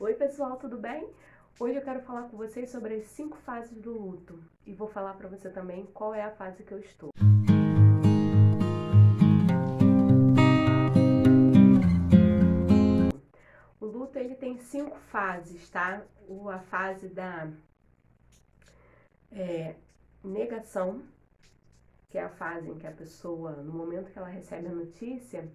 Oi pessoal, tudo bem? Hoje eu quero falar com vocês sobre as 5 fases do luto e vou falar para você também qual é a fase que eu estou. O luto ele tem 5 fases, tá? A fase da negação, que é a fase em que a pessoa, no momento que ela recebe a notícia,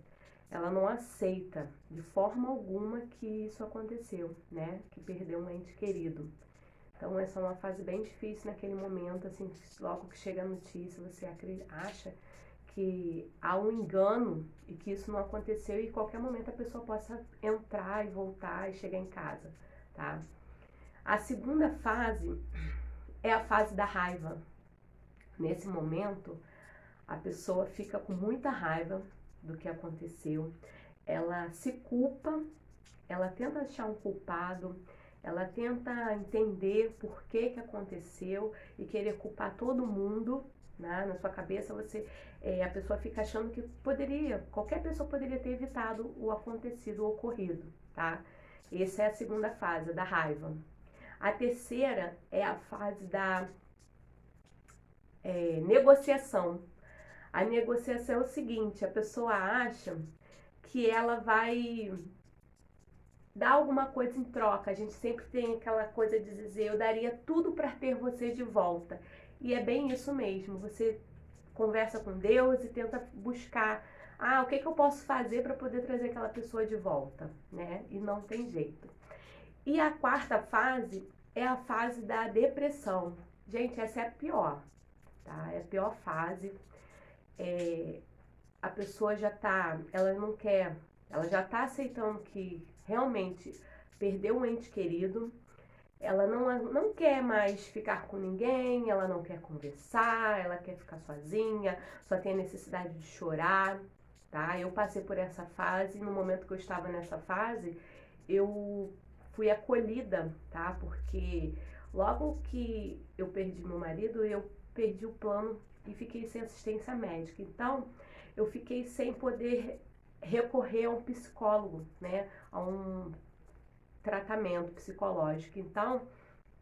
ela não aceita de forma alguma que isso aconteceu, né? Que perdeu um ente querido. Então essa é uma fase bem difícil naquele momento, assim, logo que chega a notícia, você acha que há um engano e que isso não aconteceu e em qualquer momento a pessoa possa entrar e voltar e chegar em casa, tá? A segunda fase é a fase da raiva. Nesse momento, a pessoa fica com muita raiva do que aconteceu, ela se culpa, ela tenta achar um culpado, ela tenta entender por que que aconteceu e querer culpar todo mundo, né? Na sua cabeça a pessoa fica achando que qualquer pessoa poderia ter evitado o acontecido, o ocorrido, tá? Essa é a segunda fase, da raiva. A terceira é a fase da negociação. A negociação é o seguinte, a pessoa acha que ela vai dar alguma coisa em troca. A gente sempre tem aquela coisa de dizer, eu daria tudo para ter você de volta. E é bem isso mesmo. Você conversa com Deus e tenta buscar, o que eu posso fazer para poder trazer aquela pessoa de volta, né? E não tem jeito. E a quarta fase é a fase da depressão. Gente, essa é a pior, tá? É a pior fase. A pessoa ela não quer, ela já tá aceitando que realmente perdeu um ente querido, ela não quer mais ficar com ninguém, ela não quer conversar, ela quer ficar sozinha, só tem a necessidade de chorar, tá? Eu passei por essa fase, no momento que eu estava nessa fase, eu fui acolhida, tá? Porque logo que eu perdi meu marido, eu perdi o plano e fiquei sem assistência médica. Então, eu fiquei sem poder recorrer a um psicólogo, né? A um tratamento psicológico. Então,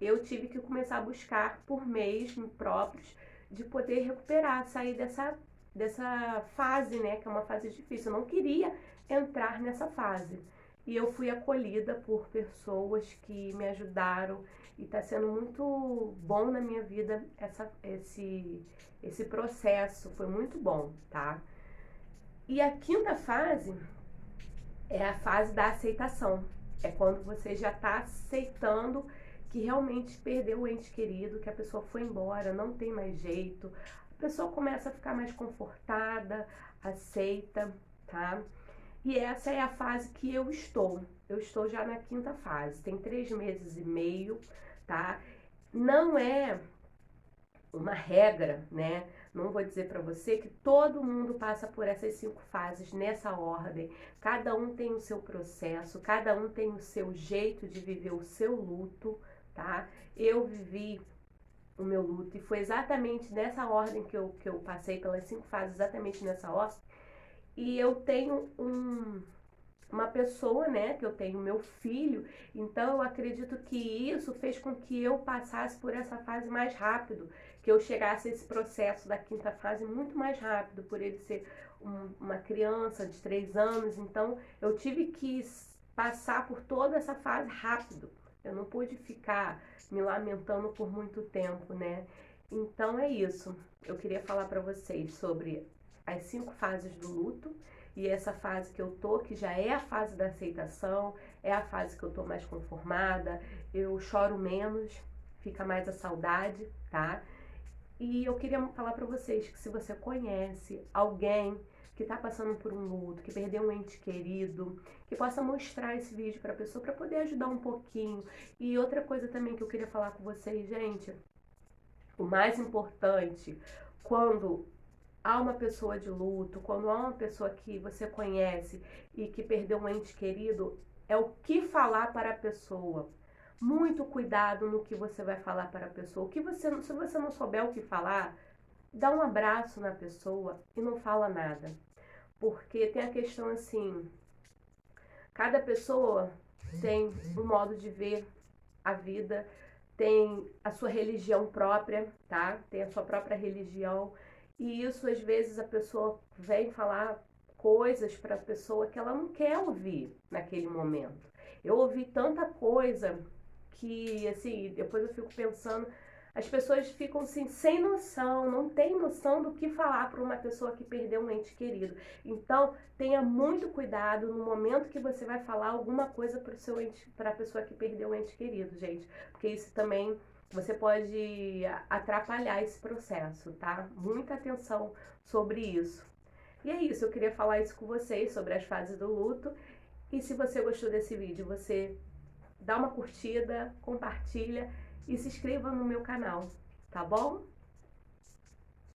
eu tive que começar a buscar por meios próprios de poder recuperar, sair dessa fase, né? Que é uma fase difícil. Eu não queria entrar nessa fase. E eu fui acolhida por pessoas que me ajudaram e está sendo muito bom na minha vida esse processo. Foi muito bom, tá? E a quinta fase é a fase da aceitação. É quando você já está aceitando que realmente perdeu o ente querido, que a pessoa foi embora, não tem mais jeito. A pessoa começa a ficar mais confortada, aceita, tá? E essa é a fase que eu estou. Eu estou já na quinta fase. Tem 3 meses e meio, tá? Não é uma regra, né? Não vou dizer para você que todo mundo passa por essas 5 fases nessa ordem. Cada um tem o seu processo, cada um tem o seu jeito de viver o seu luto, tá? Eu vivi o meu luto e foi exatamente nessa ordem que eu passei pelas 5 fases, exatamente nessa ordem. E eu tenho uma pessoa, né, que eu tenho meu filho, então eu acredito que isso fez com que eu passasse por essa fase mais rápido, que eu chegasse a esse processo da quinta fase muito mais rápido, por ele ser uma criança de 3 anos, então eu tive que passar por toda essa fase rápido, eu não pude ficar me lamentando por muito tempo, né? Então é isso, eu queria falar para vocês sobre as 5 fases do luto, e essa fase que eu tô, que já é a fase da aceitação, é a fase que eu tô mais conformada, eu choro menos, fica mais a saudade, tá? E eu queria falar pra vocês que se você conhece alguém que tá passando por um luto, que perdeu um ente querido, que possa mostrar esse vídeo pra pessoa, pra poder ajudar um pouquinho. E outra coisa também que eu queria falar com vocês, gente, o mais importante, quando há uma pessoa de luto, quando há uma pessoa que você conhece e que perdeu um ente querido, é o que falar para a pessoa. Muito cuidado no que você vai falar para a pessoa. Se você não souber o que falar, dá um abraço na pessoa e não fala nada. Porque tem a questão assim, cada pessoa tem um modo de ver a vida, tem a sua religião própria, tá? Tem a sua própria religião. E isso, às vezes, a pessoa vem falar coisas para a pessoa que ela não quer ouvir naquele momento. Eu ouvi tanta coisa que, assim, depois eu fico pensando, as pessoas ficam assim, sem noção, não tem noção do que falar para uma pessoa que perdeu um ente querido. Então, tenha muito cuidado no momento que você vai falar alguma coisa para a pessoa que perdeu um ente querido, gente. Porque isso também você pode atrapalhar esse processo, tá? Muita atenção sobre isso. E é isso, eu queria falar isso com vocês sobre as fases do luto. E se você gostou desse vídeo, você dá uma curtida, compartilha e se inscreva no meu canal, tá bom?